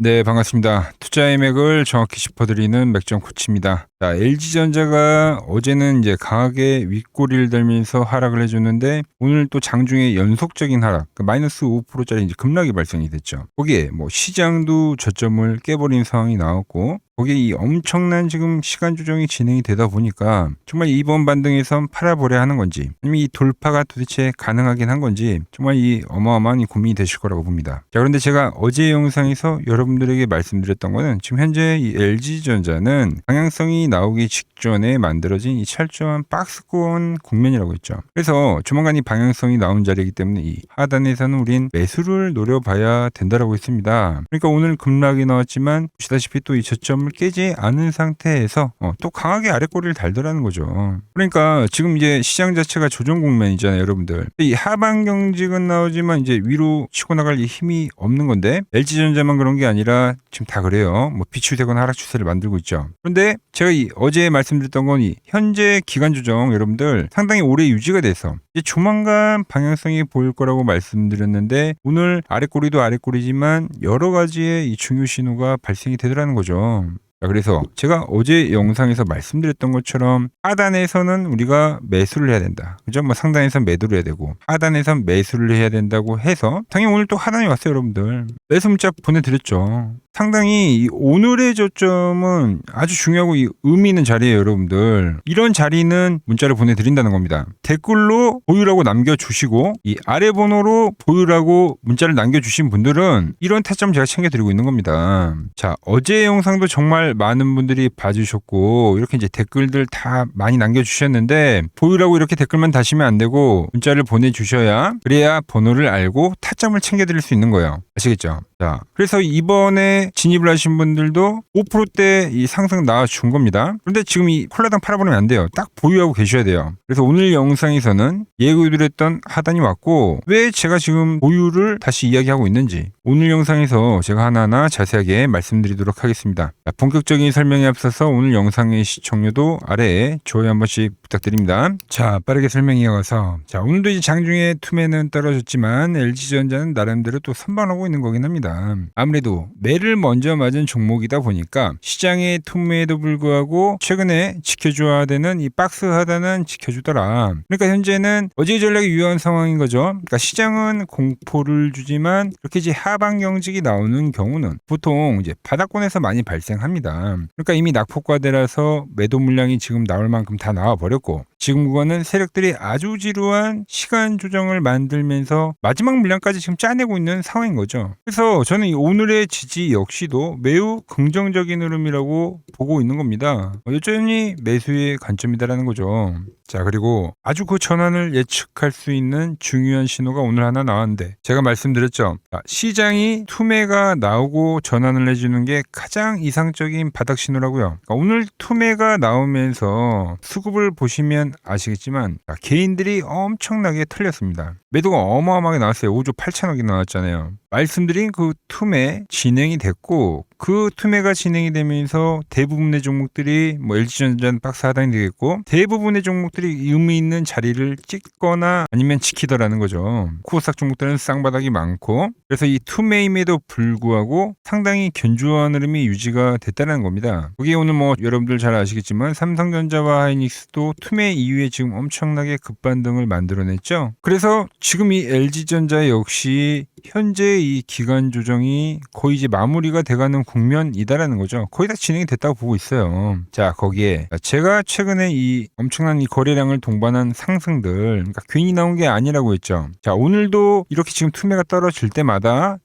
네, 반갑습니다. 투자의 맥을 정확히 짚어드리는 맥점 코치입니다. 자, LG전자가 어제는 이제 강하게 윗꼬리를 들면서 하락을 해줬는데 오늘 또 장중에 연속적인 하락, 마이너스 5%짜리 이제 급락이 발생이 됐죠. 거기에 뭐 시장도 저점을 깨버린 상황이 나왔고 거기에 이 엄청난 지금 시간 조정이 진행이 되다 보니까 정말 이번 반등에선 팔아버려야 하는 건지 아니면 이 돌파가 도대체 가능하긴 한 건지 정말 이 어마어마한 고민이 되실 거라고 봅니다. 자, 그런데 제가 어제 영상에서 여러분들에게 말씀드렸던 거는 지금 현재 이 LG전자는 방향성이 나오기 직전에 만들어진 이 철저한 박스권 국면이라고 했죠. 그래서 조만간 이 방향성이 나온 자리이기 때문에 이 하단에서는 우린 매수를 노려봐야 된다라고 했습니다. 그러니까 오늘 급락이 나왔지만 보시다시피 또 이 저점을 깨지 않은 상태에서 또 강하게 아랫꼬리를 달더라는 거죠. 그러니까 지금 이제 시장 자체가 조정 국면이잖아요, 여러분들. 이 하방 경직은 나오지만 이제 위로 치고 나갈 이 힘이 없는 건데 LG전자만 그런 게 아니라 지금 다 그래요. 뭐 비추되거나 하락 추세를 만들고 있죠. 그런데 제가 어제 말씀드렸던 건 이 현재 기간 조정 여러분들 상당히 오래 유지가 돼서 이제 조만간 방향성이 보일 거라고 말씀드렸는데 오늘 아랫꼬리도 아랫꼬리지만 여러 가지의 이 중요 신호가 발생이 되더라는 거죠. 자, 그래서 제가 어제 영상에서 말씀드렸던 것처럼 하단에서는 우리가 매수를 해야 된다. 그죠? 뭐 상단에선 매도를 해야 되고 하단에선 매수를 해야 된다고 해서 당연히 오늘 또 하단이 왔어요, 여러분들. 매수 문자 보내드렸죠. 상당히 이 오늘의 저점은 아주 중요하고 이 의미 있는 자리예요, 여러분들. 이런 자리는 문자를 보내드린다는 겁니다. 댓글로 보유라고 남겨주시고 이 아래 번호로 보유라고 문자를 남겨주신 분들은 이런 타점 제가 챙겨드리고 있는 겁니다. 자, 어제 영상도 정말 많은 분들이 봐주셨고 이렇게 이제 댓글들 다 많이 남겨주셨는데 보유라고 이렇게 댓글만 다시면 안 되고 문자를 보내주셔야 그래야 번호를 알고 타점을 챙겨드릴 수 있는 거예요. 아시겠죠? 자, 그래서 이번에 진입을 하신 분들도 5%대 이 상승 나와준 겁니다. 그런데 지금 이 콜라당 팔아버리면 안 돼요. 딱 보유하고 계셔야 돼요. 그래서 오늘 영상에서는 예고드렸던 하단이 왔고 왜 제가 지금 보유를 다시 이야기하고 있는지 오늘 영상에서 제가 하나하나 자세하게 말씀드리도록 하겠습니다. 자, 본격적인 설명에 앞서서 오늘 영상의 시청료도 아래에 좋아요 한 번씩 부탁드립니다. 자, 빠르게 설명 이어가서 자, 오늘도 이제 장중에 투매는 떨어졌지만 LG전자는 나름대로 또 선방하고 있는 거긴 합니다. 아무래도 매를 먼저 맞은 종목이다 보니까 시장의 투매에도 불구하고 최근에 지켜줘야 되는 이 박스 하단은 지켜주더라. 그러니까 현재는 어제 전략이 유효한 상황인 거죠. 그러니까 시장은 공포를 주지만 이렇게 이제 하방 경직이 나오는 경우는 보통 이제 바닥권에서 많이 발생합니다. 그러니까 이미 낙폭과대라서 매도 물량이 지금 나올 만큼 다 나와 버렸고 지금 그거는 세력들이 아주 지루한 시간 조정을 만들면서 마지막 물량까지 지금 짜내고 있는 상황인 거죠. 그래서 저는 이 오늘의 지지 역시도 매우 긍정적인 흐름이라고 보고 있는 겁니다. 여전히 매수의 관점이다라는 거죠. 자, 그리고 아주 그 전환을 예측할 수 있는 중요한 신호가 오늘 하나 나왔는데 제가 말씀드렸죠. 시장이 투매가 나오고 전환을 해주는 게 가장 이상적인 바닥 신호라고요. 그러니까 오늘 투매가 나오면서 수급을 보시면 아시겠지만 개인들이 엄청나게 털렸습니다. 매도가 어마어마하게 나왔어요. 5조 8천억이 나왔잖아요. 말씀드린 그 투매 진행이 됐고 그 투매가 진행이 되면서 대부분의 종목들이 뭐 LG전자는 박스 하단이 되겠고 대부분의 종목들이 의미 있는 자리를 찍거나 아니면 지키더라는 거죠. 코스닥 종목들은 쌍바닥이 많고 그래서 이 투매임에도 불구하고 상당히 견조한 흐름이 유지가 됐다는 겁니다. 거기에 오늘 뭐 여러분들 잘 아시겠지만 삼성전자와 하이닉스도 투매 이후에 지금 엄청나게 급반등을 만들어냈죠. 그래서 지금 이 LG전자 역시 현재 이 기간 조정이 거의 이제 마무리가 돼가는 국면이다라는 거죠. 거의 다 진행이 됐다고 보고 있어요. 자, 거기에 제가 최근에 이 엄청난 이 거래량을 동반한 상승들, 그러니까 괜히 나온 게 아니라고 했죠. 자, 오늘도 이렇게 지금 투매가 떨어질 때마다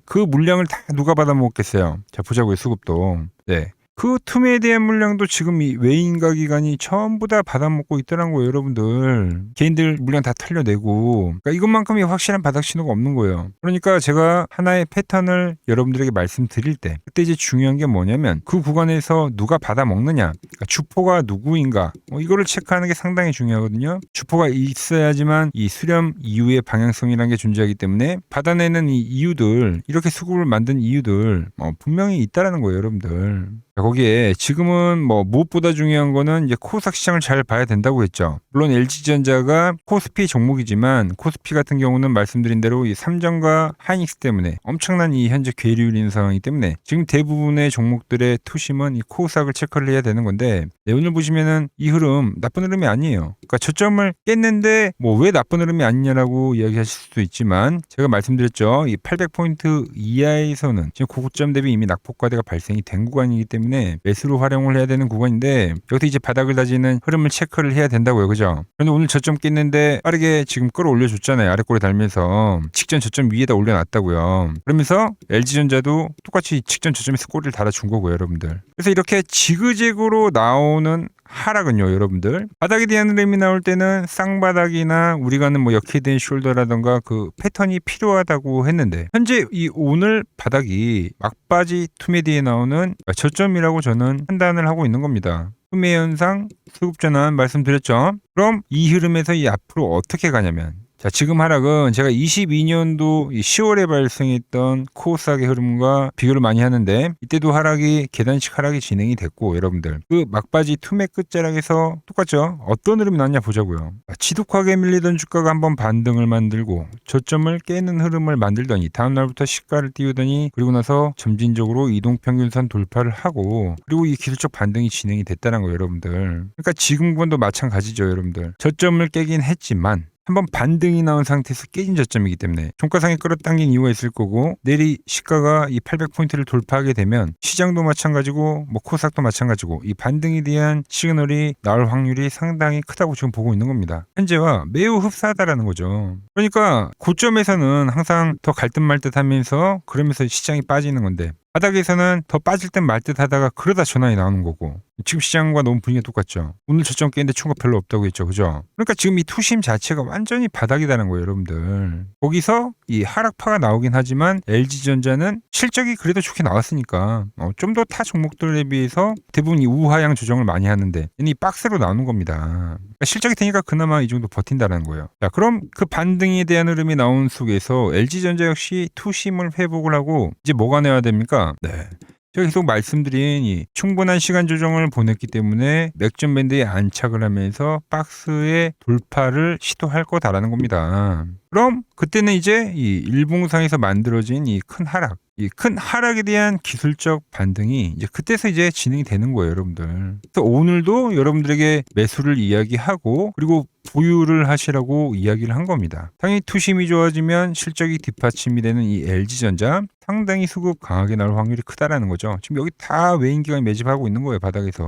그 물량을 다 누가 받아먹겠어요. 자, 보자고요, 수급도. 네. 그 투매에 대한 물량도 지금 이 외인가 기관이 전부 다 받아먹고 있더란 거예요, 여러분들. 개인들 물량 다 털려내고. 그러니까 이것만큼이 확실한 바닥 신호가 없는 거예요. 그러니까 제가 하나의 패턴을 여러분들에게 말씀드릴 때 그때 이제 중요한 게 뭐냐면 그 구간에서 누가 받아먹느냐. 그러니까 주포가 누구인가. 이거를 체크하는 게 상당히 중요하거든요. 주포가 있어야지만 이 수렴 이후의 방향성이라는 게 존재하기 때문에 받아내는 이 이유들, 이렇게 수급을 만든 이유들 분명히 있다라는 거예요, 여러분들. 자, 거기에 지금은 뭐 무엇보다 중요한 거는 이제 코스닥 시장을 잘 봐야 된다고 했죠. 물론 LG전자가 코스피 종목이지만 코스피 같은 경우는 말씀드린 대로 이 삼성과 하이닉스 때문에 엄청난 이 현재 괴리율 있는 상황이기 때문에 지금 대부분의 종목들의 투심은 이 코스닥을 체크를 해야 되는 건데, 네, 오늘 보시면은 이 흐름 나쁜 흐름이 아니에요. 그러니까 저점을 깼는데 뭐 왜 나쁜 흐름이 아니냐라고 이야기하실 수도 있지만, 제가 말씀드렸죠. 이 800포인트 이하에서는 지금 고점 대비 이미 낙폭과대가 발생이 된 구간이기 때문에 매수로 활용을 해야 되는 구간인데, 여기서 이제 바닥을 다지는 흐름을 체크를 해야 된다고요. 그죠? 그런데 오늘 저점 깼는데 빠르게 지금 끌어올려줬잖아요. 아래꼬리 달면서 직전 저점 위에다 올려놨다고요. 그러면서 LG전자도 똑같이 직전 저점에서 꼬리를 달아준 거고요, 여러분들. 그래서 이렇게 지그재그로 나오는 하락은요, 여러분들, 바닥에 대한 흐름이 나올 때는 쌍바닥이나 우리가 하는 뭐 역헤드앤 숄더라던가 그 패턴이 필요하다고 했는데, 현재 이 오늘 바닥이 막바지 투매디에 나오는 저점이라고 저는 판단을 하고 있는 겁니다. 투매 현상, 수급 전환 말씀드렸죠. 그럼 이 흐름에서 이 앞으로 어떻게 가냐면, 자, 지금 하락은 제가 22년도 10월에 발생했던 코스닥의 흐름과 비교를 많이 하는데, 이때도 하락이 계단식 하락이 진행이 됐고, 여러분들 그 막바지 투매 끝자락에서 똑같죠? 어떤 흐름이 났냐 보자고요. 지독하게 밀리던 주가가 한번 반등을 만들고 저점을 깨는 흐름을 만들더니 다음날부터 시가를 띄우더니, 그리고 나서 점진적으로 이동평균선 돌파를 하고, 그리고 이 기술적 반등이 진행이 됐다는 거예요, 여러분들. 그러니까 지금과도 마찬가지죠, 여러분들. 저점을 깨긴 했지만 한번 반등이 나온 상태에서 깨진 저점이기 때문에 종가상에 끌어당긴 이유가 있을 거고, 내일 시가가 이 800포인트를 돌파하게 되면 시장도 마찬가지고 뭐 코스닥도 마찬가지고 이 반등에 대한 시그널이 나올 확률이 상당히 크다고 지금 보고 있는 겁니다. 현재와 매우 흡사하다라는 거죠. 그러니까 고점에서는 항상 더 갈 듯 말 듯 하면서 그러면서 시장이 빠지는 건데, 바닥에서는 더 빠질 땐 말 듯 하다가 그러다 전환이 나오는 거고, 지금 시장과 너무 분위기가 똑같죠. 오늘 저점 깼는데 충격 별로 없다고 했죠. 그죠? 그러니까 지금 이 투심 자체가 완전히 바닥이라는 거예요, 여러분들. 거기서 이 하락파가 나오긴 하지만 LG전자는 실적이 그래도 좋게 나왔으니까 좀 더 타 종목들에 비해서 대부분 이 우하향 조정을 많이 하는데, 이 박스로 나오는 겁니다. 그러니까 실적이 되니까 그나마 이 정도 버틴다는 거예요. 자, 그럼 그 반등에 대한 흐름이 나온 속에서 LG전자 역시 투심을 회복을 하고 이제 뭐가 나야 됩니까? 네. 제가 계속 말씀드린 이 충분한 시간 조정을 보냈기 때문에 맥점 밴드에 안착을 하면서 박스의 돌파를 시도할 거다라는 겁니다. 그럼 그때는 이제 이 일봉상에서 만들어진 이 큰 하락, 이 큰 하락에 대한 기술적 반등이 이제 그때서 이제 진행이 되는 거예요, 여러분들. 그래서 오늘도 여러분들에게 매수를 이야기하고, 그리고 보유를 하시라고 이야기를 한 겁니다. 당연히 투심이 좋아지면 실적이 뒷받침이 되는 이 LG전자 상당히 수급 강하게 나올 확률이 크다라는 거죠. 지금 여기 다 외인기관이 매집하고 있는 거예요, 바닥에서.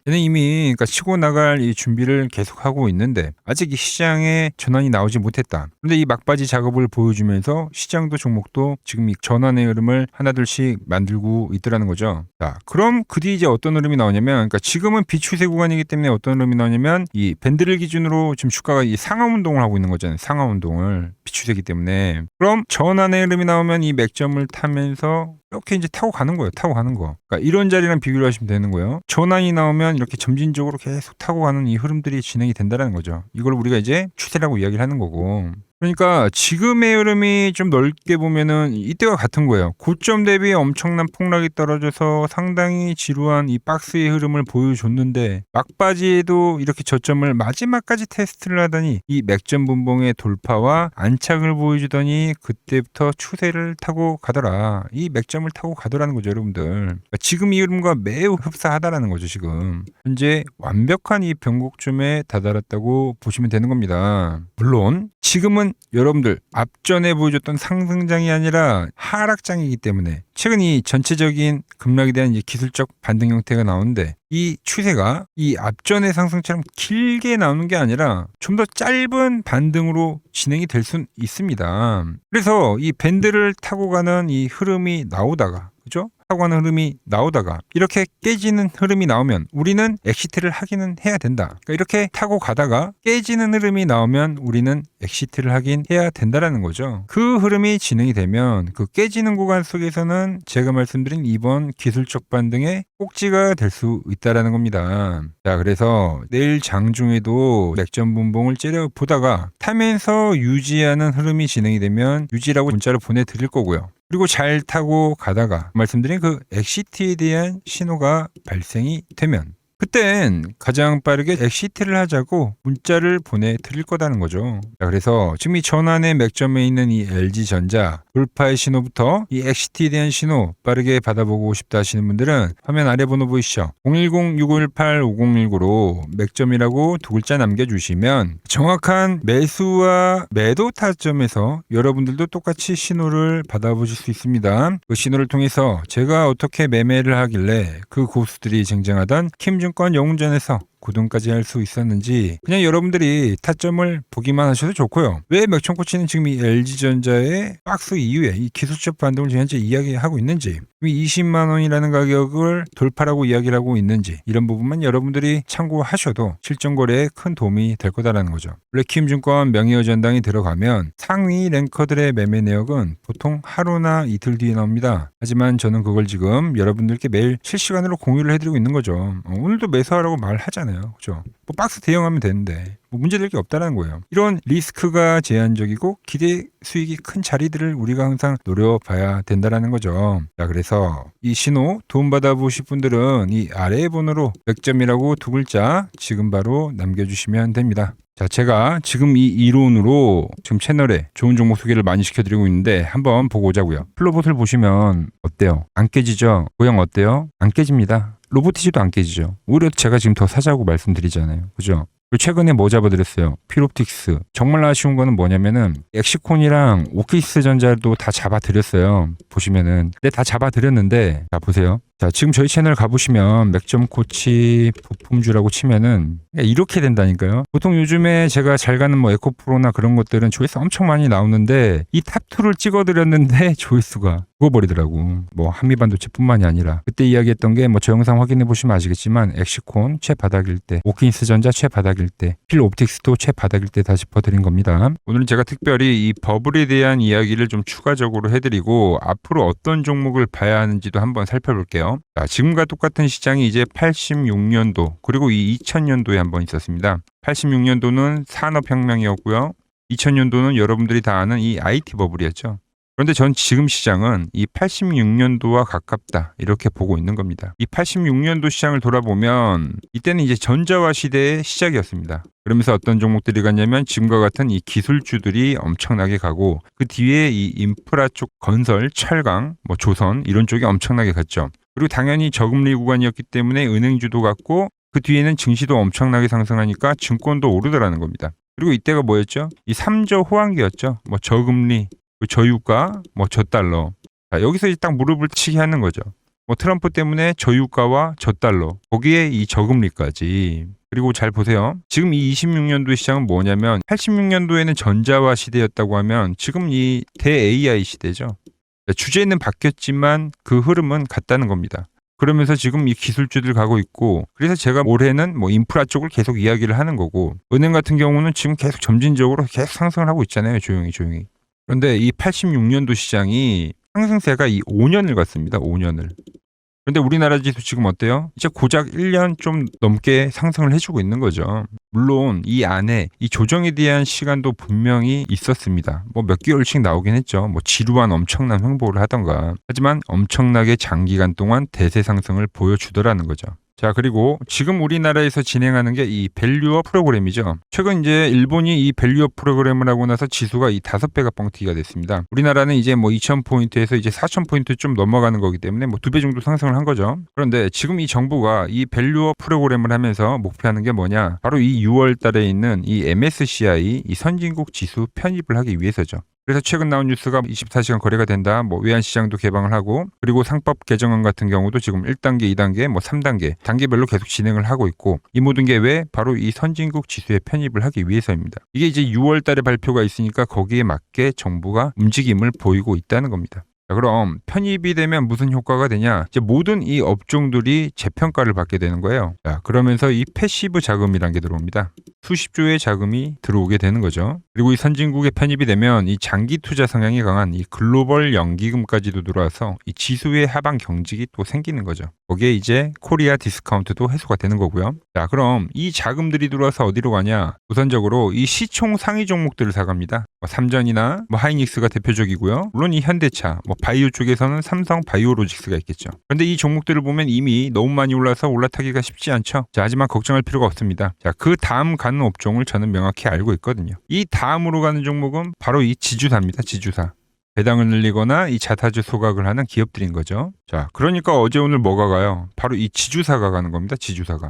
얘는 이미 그러니까 치고 나갈 이 준비를 계속하고 있는데 아직 이 시장에 전환이 나오지 못했다. 그런데 이 막바지 작업을 보여주면서 시장도 종목도 지금 이 전환의 흐름을 하나둘씩 만들고 있더라는 거죠. 자, 그럼 그 뒤에 이제 어떤 흐름이 나오냐면, 그러니까 지금은 비추세 구간이기 때문에 어떤 흐름이 나오냐면, 이 밴드를 기준으로 지금 주가가 이 상하 운동을 하고 있는 거잖아요. 상하 운동을 비추세기 때문에. 그럼 전환의 흐름이 나오면 이 맥점을 타면서 이렇게 이제 타고 가는 거예요. 타고 가는 거. 그러니까 이런 자리랑 비교를 하시면 되는 거예요. 전환이 나오면 이렇게 점진적으로 계속 타고 가는 이 흐름들이 진행이 된다는 거죠. 이걸 우리가 이제 추세라고 이야기를 하는 거고. 그러니까 지금의 흐름이 좀 넓게 보면은 이때와 같은 거예요. 고점 대비 엄청난 폭락이 떨어져서 상당히 지루한 이 박스의 흐름을 보여줬는데, 막바지에도 이렇게 저점을 마지막까지 테스트를 하더니 이 맥점 분봉의 돌파와 안착을 보여주더니 그때부터 추세를 타고 가더라. 이 맥점을 타고 가더라는 거죠, 여러분들. 그러니까 지금 이 흐름과 매우 흡사하다라는 거죠. 지금 현재 완벽한 이 변곡점에 다다랐다고 보시면 되는 겁니다. 물론 지금은 여러분들 앞전에 보여줬던 상승장이 아니라 하락장이기 때문에 최근 이 전체적인 급락에 대한 이제 기술적 반등 형태가 나오는데, 이 추세가 이 앞전의 상승처럼 길게 나오는 게 아니라 좀 더 짧은 반등으로 진행이 될 수는 있습니다. 그래서 이 밴드를 타고 가는 이 흐름이 나오다가, 그죠? 타고 가는 흐름이 나오다가 이렇게 깨지는 흐름이 나오면 우리는 엑시트를 하기는 해야 된다. 그러니까 이렇게 타고 가다가 깨지는 흐름이 나오면 우리는 엑시트를 하긴 해야 된다라는 거죠. 그 흐름이 진행이 되면 그 깨지는 구간 속에서는 제가 말씀드린 이번 기술적 반등의 꼭지가 될 수 있다라는 겁니다. 자, 그래서 내일 장중에도 맥점 분봉을 째려 보다가 타면서 유지하는 흐름이 진행이 되면 유지라고 문자를 보내드릴 거고요. 그리고 잘 타고 가다가 말씀드린 그 엑시트에 대한 신호가 발생이 되면 그땐 가장 빠르게 엑시트를 하자고 문자를 보내드릴 거다는 거죠. 자, 그래서 지금 이 전환의 맥점에 있는 이 LG전자 돌파의 신호부터 이 엑시트에 대한 신호 빠르게 받아보고 싶다 하시는 분들은 화면 아래 번호 보이시죠? 010-618-5019로 맥점이라고 두 글자 남겨주시면 정확한 매수와 매도 타점에서 여러분들도 똑같이 신호를 받아보실 수 있습니다. 그 신호를 통해서 제가 어떻게 매매를 하길래 그 고수들이 쟁쟁하던 킴증권 영웅전에서 고등까지 할 수 있었는지 그냥 여러분들이 타점을 보기만 하셔도 좋고요. 왜 맥천코치는 지금 이 LG전자의 박스 이후에 이 기술적 반등을 현재 이야기하고 있는지 20만 원이라는 가격을 돌파라고 이야기를 하고 있는지 이런 부분만 여러분들이 참고하셔도 실전 거래에 큰 도움이 될 거다라는 거죠. 원래 킴증권 명예의 전당이 들어가면 상위 랭커들의 매매 내역은 보통 하루나 이틀 뒤에 나옵니다. 하지만 저는 그걸 지금 여러분들께 매일 실시간으로 공유를 해드리고 있는 거죠. 오늘도 매수하라고 말하잖아요. 그죠? 뭐 박스 대응하면 되는데 뭐 문제될 게 없다는 거예요. 이런 리스크가 제한적이고 기대 수익이 큰 자리들을 우리가 항상 노려봐야 된다는 거죠. 자, 그래서 이 신호 도움받아 보실 분들은 이 아래 번호로 맥점이라고 두 글자 지금 바로 남겨주시면 됩니다. 자, 제가 지금 이 이론으로 지금 채널에 좋은 종목 소개를 많이 시켜드리고 있는데 한번 보고 오자고요. 플로봇을 보시면 어때요? 안 깨지죠? 모양 어때요? 안 깨집니다. 로보티지도 안 깨지죠. 오히려 제가 지금 더 사자고 말씀드리잖아요. 그죠? 최근에 뭐 잡아드렸어요? 필옵틱스. 정말 아쉬운 거는 뭐냐면은 엑시콘이랑 오키스 전자도 다 잡아드렸어요. 보시면은. 근데 다 잡아드렸는데 자 보세요. 자 지금 저희 채널 가보시면 맥점코치 부품주라고 치면은 이렇게 된다니까요. 보통 요즘에 제가 잘 가는 뭐 에코프로나 그런 것들은 조회수 엄청 많이 나오는데 이 탑2를 찍어드렸는데 조회수가 죽어버리더라고. 뭐 한미반도체뿐만이 아니라 그때 이야기했던 게 뭐 저 영상 확인해 보시면 아시겠지만 엑시콘 최바닥일 때, 오킨스 전자 최바닥일 때, 필옵틱스도 최바닥일 때 다 짚어드린 겁니다. 오늘은 제가 특별히 이 버블에 대한 이야기를 좀 추가적으로 해드리고 앞으로 어떤 종목을 봐야 하는지도 한번 살펴볼게요. 자, 지금과 똑같은 시장이 이제 86년도 그리고 이 2000년도에 한번 있었습니다. 86년도는 산업혁명이었고요. 2000년도는 여러분들이 다 아는 이 IT 버블이었죠. 그런데 전 지금 시장은 이 86년도와 가깝다 이렇게 보고 있는 겁니다. 이 86년도 시장을 돌아보면 이때는 이제 전자화 시대의 시작이었습니다. 그러면서 어떤 종목들이 갔냐면 지금과 같은 이 기술주들이 엄청나게 가고 그 뒤에 이 인프라 쪽 건설, 철강, 뭐 조선 이런 쪽이 엄청나게 갔죠. 그리고 당연히 저금리 구간이었기 때문에 은행주도 갔고 그 뒤에는 증시도 엄청나게 상승하니까 증권도 오르더라는 겁니다. 그리고 이때가 뭐였죠? 이 3저 호황기였죠. 뭐 저금리, 저유가, 뭐 저달러. 자, 여기서 이제 딱 무릎을 치게 하는 거죠. 뭐 트럼프 때문에 저유가와 저달러, 거기에 이 저금리까지. 그리고 잘 보세요. 지금 이 26년도 시장은 뭐냐면 86년도에는 전자화 시대였다고 하면 지금 이 대 AI 시대죠. 주제는 바뀌었지만 그 흐름은 같다는 겁니다. 그러면서 지금 이 기술주들 가고 있고 그래서 제가 올해는 뭐 인프라 쪽을 계속 이야기를 하는 거고 은행 같은 경우는 지금 계속 점진적으로 계속 상승을 하고 있잖아요. 조용히. 그런데 이 86년도 시장이 상승세가 이 5년을 갔습니다. 5년을. 그런데 우리나라 지수 지금 어때요? 이제 고작 1년 좀 넘게 상승을 해주고 있는 거죠. 물론 이 안에 이 조정에 대한 시간도 분명히 있었습니다. 뭐 몇 개월씩 나오긴 했죠. 뭐 지루한 엄청난 횡보를 하던가. 하지만 엄청나게 장기간 동안 대세 상승을 보여주더라는 거죠. 자, 그리고 지금 우리나라에서 진행하는 게 이 밸류업 프로그램이죠. 최근 이제 일본이 이 밸류업 프로그램을 하고 나서 지수가 이 5배가 뻥튀기가 됐습니다. 우리나라는 이제 뭐 2000포인트에서 이제 4000포인트 좀 넘어가는 거기 때문에 뭐 2배 정도 상승을 한 거죠. 그런데 지금 이 정부가 이 밸류업 프로그램을 하면서 목표하는 게 뭐냐? 바로 이 6월 달에 있는 이 MSCI 이 선진국 지수 편입을 하기 위해서죠. 그래서 최근 나온 뉴스가 24시간 거래가 된다. 뭐 외환시장도 개방을 하고 그리고 상법 개정안 같은 경우도 지금 1단계, 2단계, 뭐 3단계 단계별로 계속 진행을 하고 있고 이 모든 게 왜? 바로 이 선진국 지수에 편입을 하기 위해서입니다. 이게 이제 6월 달에 발표가 있으니까 거기에 맞게 정부가 움직임을 보이고 있다는 겁니다. 자, 그럼 편입이 되면 무슨 효과가 되냐? 이제 모든 이 업종들이 재평가를 받게 되는 거예요. 자, 그러면서 이 패시브 자금이라는 게 들어옵니다. 수십 조의 자금이 들어오게 되는 거죠. 그리고 이 선진국에 편입이 되면 이 장기 투자 성향이 강한 이 글로벌 연기금까지도 들어와서 이 지수의 하방 경직이 또 생기는 거죠. 거기에 이제 코리아 디스카운트도 해소가 되는 거고요. 자, 그럼 이 자금들이 들어와서 어디로 가냐? 우선적으로 이 시총 상위 종목들을 사갑니다. 삼전이나 하이닉스가 대표적이고요. 물론 이 현대차, 바이오 쪽에서는 삼성 바이오로직스가 있겠죠. 그런데 이 종목들을 보면 이미 너무 많이 올라서 올라타기가 쉽지 않죠. 자, 하지만 걱정할 필요가 없습니다. 자, 그 다음 가는 업종을 저는 명확히 알고 있거든요. 이 다음으로 가는 종목은 바로 이 지주사입니다. 지주사. 배당을 늘리거나 이 자타주 소각을 하는 기업들인 거죠. 자, 그러니까 어제 오늘 뭐가 가요? 바로 이 지주사가 가는 겁니다. 지주사가.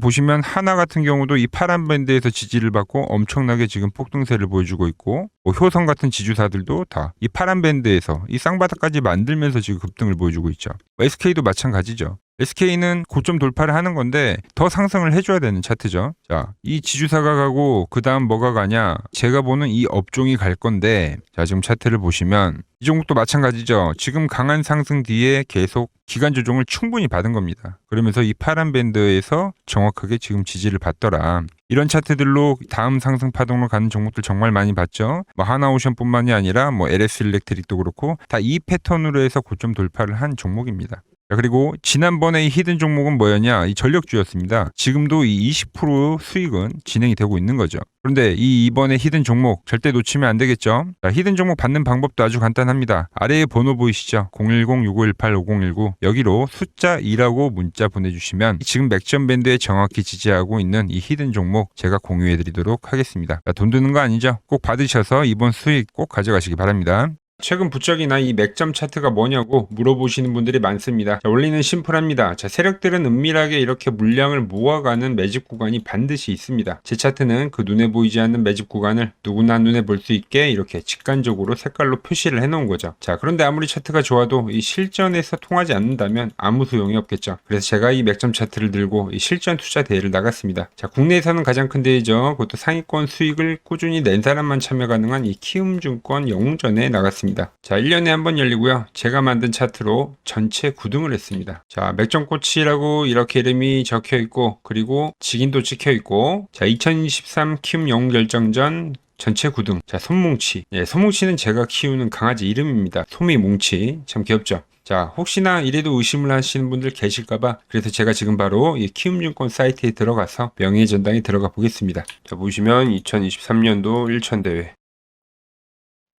보시면 하나 같은 경우도 이 파란 밴드에서 지지를 받고 엄청나게 지금 폭등세를 보여주고 있고, 효성 같은 지주사들도 다 이 파란 밴드에서 이 쌍바닥까지 만들면서 지금 급등을 보여주고 있죠. SK도 마찬가지죠. SK는 고점 돌파를 하는 건데 더 상승을 해줘야 되는 차트죠. 자, 이 지주사가 가고 그 다음 뭐가 가냐? 제가 보는 이 업종이 갈 건데, 자, 지금 차트를 보시면 이 종목도 마찬가지죠. 지금 강한 상승 뒤에 계속 기간 조정을 충분히 받은 겁니다. 그러면서 이 파란 밴드에서 정확하게 지금 지지를 받더라. 이런 차트들로 다음 상승 파동으로 가는 종목들 정말 많이 봤죠. 하나오션뿐만이 아니라 LS 일렉트릭도 그렇고 다 이 패턴으로 해서 고점 돌파를 한 종목입니다. 그리고 지난번에 이 히든 종목은 뭐였냐? 이 전력주였습니다. 지금도 이 20% 수익은 진행이 되고 있는 거죠. 그런데 이번에 히든 종목 절대 놓치면 안 되겠죠? 자, 히든 종목 받는 방법도 아주 간단합니다. 아래에 번호 보이시죠? 010-6518-5019 여기로 숫자 2라고 문자 보내주시면 지금 맥점 밴드에 정확히 지지하고 있는 이 히든 종목 제가 공유해드리도록 하겠습니다. 자, 돈 드는 거 아니죠? 꼭 받으셔서 이번 수익 꼭 가져가시기 바랍니다. 최근 부적이나 이 맥점 차트가 뭐냐고 물어보시는 분들이 많습니다. 자, 원리는 심플합니다. 자, 세력들은 은밀하게 이렇게 물량을 모아가는 매집 구간이 반드시 있습니다. 제 차트는 그 눈에 보이지 않는 매집 구간을 누구나 눈에 볼 수 있게 이렇게 직관적으로 색깔로 표시를 해놓은 거죠. 자, 그런데 아무리 차트가 좋아도 이 실전에서 통하지 않는다면 아무 소용이 없겠죠. 그래서 제가 이 맥점 차트를 들고 이 실전 투자 대회를 나갔습니다. 자, 국내에서는 가장 큰 대회죠. 그것도 상위권 수익을 꾸준히 낸 사람만 참여 가능한 이 키움증권 영웅전에 나갔습니다. 자, 1년에 한 번 열리고요. 제가 만든 차트로 전체 9등을 했습니다. 자, 맥점꼬치라고 이렇게 이름이 적혀 있고, 그리고 직인도 찍혀 있고, 자, 2023 키움 영웅 결정전 전체 9등. 자, 솜뭉치. 예, 솜뭉치는 제가 키우는 강아지 이름입니다. 솜이뭉치. 참 귀엽죠? 자, 혹시나 이래도 의심을 하시는 분들 계실까봐 그래서 제가 지금 바로 이 키움증권 사이트에 들어가서 명예의 전당에 들어가 보겠습니다. 자, 보시면 2023년도 1천대회.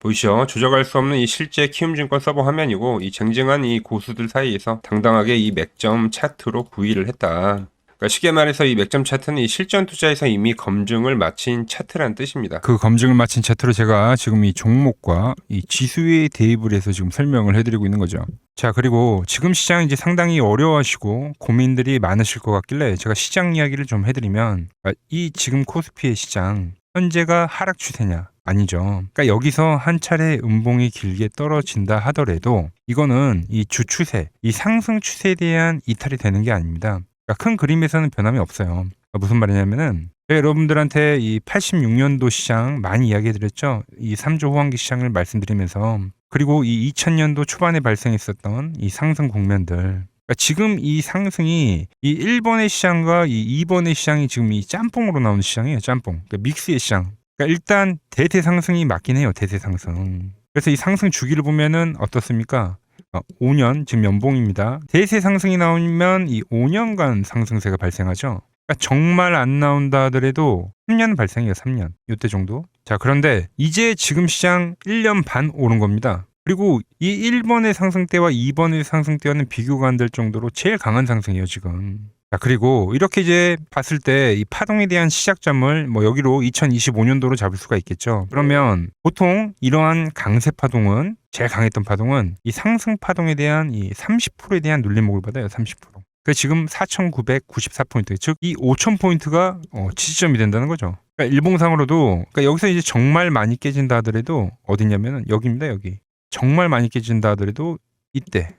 보이시죠? 조작할 수 없는 이 실제 키움증권 서버 화면이고, 이 쟁쟁한 이 고수들 사이에서 당당하게 이 맥점 차트로 구의를 했다. 그러니까 쉽게 말해서 이 맥점 차트는 이 실전 투자에서 이미 검증을 마친 차트란 뜻입니다. 그 검증을 마친 차트로 제가 지금 이 종목과 이 지수에 대입을 해서 지금 설명을 해드리고 있는 거죠. 자, 그리고 지금 시장 이제 상당히 어려워하시고 고민들이 많으실 것 같길래 제가 시장 이야기를 좀 해드리면, 이 지금 코스피의 시장 현재가 하락 추세냐? 아니죠. 그러니까 여기서 한 차례 음봉이 길게 떨어진다 하더라도 이거는 이 주추세, 이 상승 추세에 대한 이탈이 되는 게 아닙니다. 그러니까 큰 그림에서는 변함이 없어요. 그러니까 무슨 말이냐면은 제가 여러분들한테 이 86년도 시장 많이 이야기해드렸죠. 이 3조 호황기 시장을 말씀드리면서, 그리고 이 2000년도 초반에 발생했었던 이 상승 국면들. 그러니까 지금 이 상승이 이 1번의 시장과 이 2번의 시장이 지금 이 짬뽕으로 나오는 시장이에요. 짬뽕. 그러니까 믹스의 시장. 그러니까 일단 대세 상승이 맞긴 해요. 대세 상승. 그래서 이 상승 주기를 보면은 어떻습니까? 5년 지금 연봉입니다. 대세 상승이 나오면 이 5년간 상승세가 발생하죠. 그러니까 정말 안 나온다 하더라도 3년 발생해요. 3년. 이때 정도. 자, 그런데 이제 지금 시장 1년 반 오른 겁니다. 그리고 이 1번의 상승 때와 2번의 상승 때와는 비교가 안 될 정도로 제일 강한 상승이에요, 지금. 자, 그리고 이렇게 이제 봤을 때 이 파동에 대한 시작점을 여기로 2025년도로 잡을 수가 있겠죠. 그러면 보통 이러한 강세 파동은, 제일 강했던 파동은 이 상승 파동에 대한 이 30%에 대한 눌림목을 받아요. 30%. 그 지금 4,994포인트, 즉 이 5,000포인트가 지지점이 된다는 거죠. 그러니까 일봉상으로도, 그러니까 여기서 이제 정말 많이 깨진다 하더라도 어디냐면은 여기입니다. 여기. 정말 많이 깨진다 하더라도 이때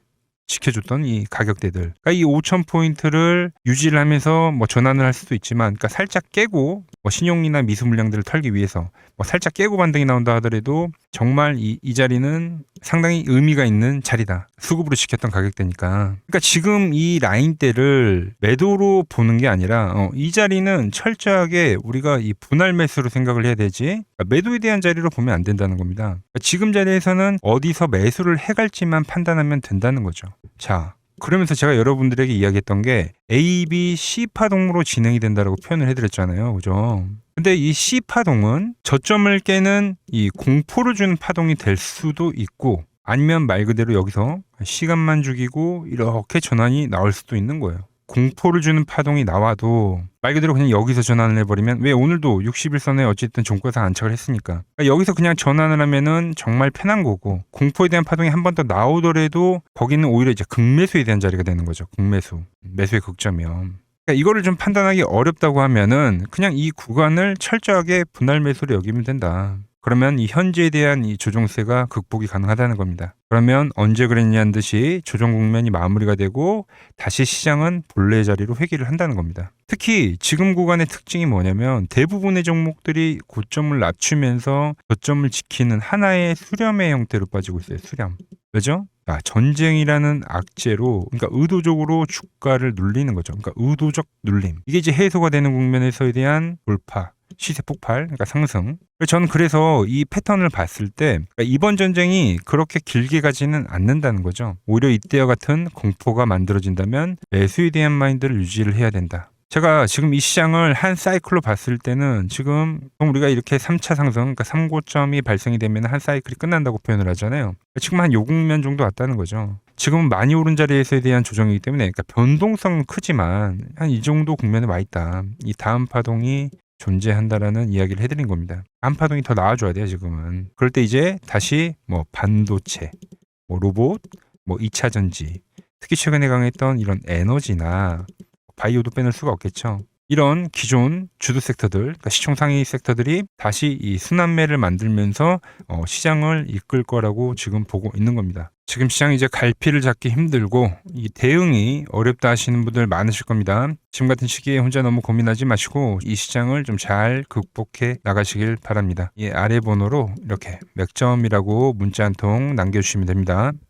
지켜줬던 이 가격대들. 그러니까 이 5,000포인트를 유지를 하면서 전환을 할 수도 있지만, 그러니까 살짝 깨고 신용이나 미수 물량들을 털기 위해서 살짝 깨고 반등이 나온다 하더라도 정말 이 자리는 상당히 의미가 있는 자리다. 수급으로 지켰던 가격대니까. 그러니까 지금 이 라인대를 매도로 보는 게 아니라 이 자리는 철저하게 우리가 이 분할 매수로 생각을 해야 되지, 그러니까 매도에 대한 자리로 보면 안 된다는 겁니다. 그러니까 지금 자리에서는 어디서 매수를 해갈지만 판단하면 된다는 거죠. 자, 그러면서 제가 여러분들에게 이야기했던 게 A, B, C 파동으로 진행이 된다라고 표현을 해드렸잖아요. 그죠? 근데 이 C 파동은 저점을 깨는 이 공포를 주는 파동이 될 수도 있고, 아니면 말 그대로 여기서 시간만 죽이고 이렇게 전환이 나올 수도 있는 거예요. 공포를 주는 파동이 나와도 말 그대로 그냥 여기서 전환을 해버리면, 왜 오늘도 60일선에 어쨌든 종가에서 안착을 했으니까, 그러니까 여기서 그냥 전환을 하면은 정말 편한 거고, 공포에 대한 파동이 한 번 더 나오더라도 거기는 오히려 이제 극매수에 대한 자리가 되는 거죠. 극매수, 매수의 극점이요. 그러니까 이거를 좀 판단하기 어렵다고 하면은 그냥 이 구간을 철저하게 분할 매수로 여기면 된다. 그러면 이 현재에 대한 이 조정세가 극복이 가능하다는 겁니다. 그러면 언제 그랬냐는 듯이 조정 국면이 마무리가 되고 다시 시장은 본래의 자리로 회귀를 한다는 겁니다. 특히 지금 구간의 특징이 뭐냐면 대부분의 종목들이 고점을 낮추면서 저점을 지키는 하나의 수렴의 형태로 빠지고 있어요. 수렴. 왜죠? 전쟁이라는 악재로, 그러니까 의도적으로 주가를 눌리는 거죠. 그러니까 의도적 눌림. 이게 이제 해소가 되는 국면에서에 대한 돌파, 시세 폭발, 그러니까 상승. 저는 그래서 이 패턴을 봤을 때 그러니까 이번 전쟁이 그렇게 길게 가지는 않는다는 거죠. 오히려 이때와 같은 공포가 만들어진다면 매수에 대한 마인드를 유지를 해야 된다. 제가 지금 이 시장을 한 사이클로 봤을 때는 지금 우리가 이렇게 3차 상승, 그러니까 3고점이 발생이 되면 한 사이클이 끝난다고 표현을 하잖아요. 지금 한 요 국면 정도 왔다는 거죠. 지금은 많이 오른 자리에서에 대한 조정이기 때문에, 그러니까 변동성은 크지만 한 이 정도 국면에 와 있다. 이 다음 파동이 존재한다라는 이야기를 해드린 겁니다. 다음 파동이 더 나와줘야 돼요, 지금은. 그럴 때 이제 다시 뭐 반도체, 뭐 로봇, 뭐 2차 전지, 특히 최근에 강했던 이런 에너지나 바이오도 빼놓을 수가 없겠죠. 이런 기존 주도 섹터들, 그러니까 시총 상위 섹터들이 다시 이 순환매를 만들면서 시장을 이끌 거라고 지금 보고 있는 겁니다. 지금 시장이 이제 갈피를 잡기 힘들고 이 대응이 어렵다 하시는 분들 많으실 겁니다. 지금 같은 시기에 혼자 너무 고민하지 마시고 이 시장을 좀 잘 극복해 나가시길 바랍니다. 이 아래 번호로 이렇게 맥점이라고 문자 한 통 남겨주시면 됩니다.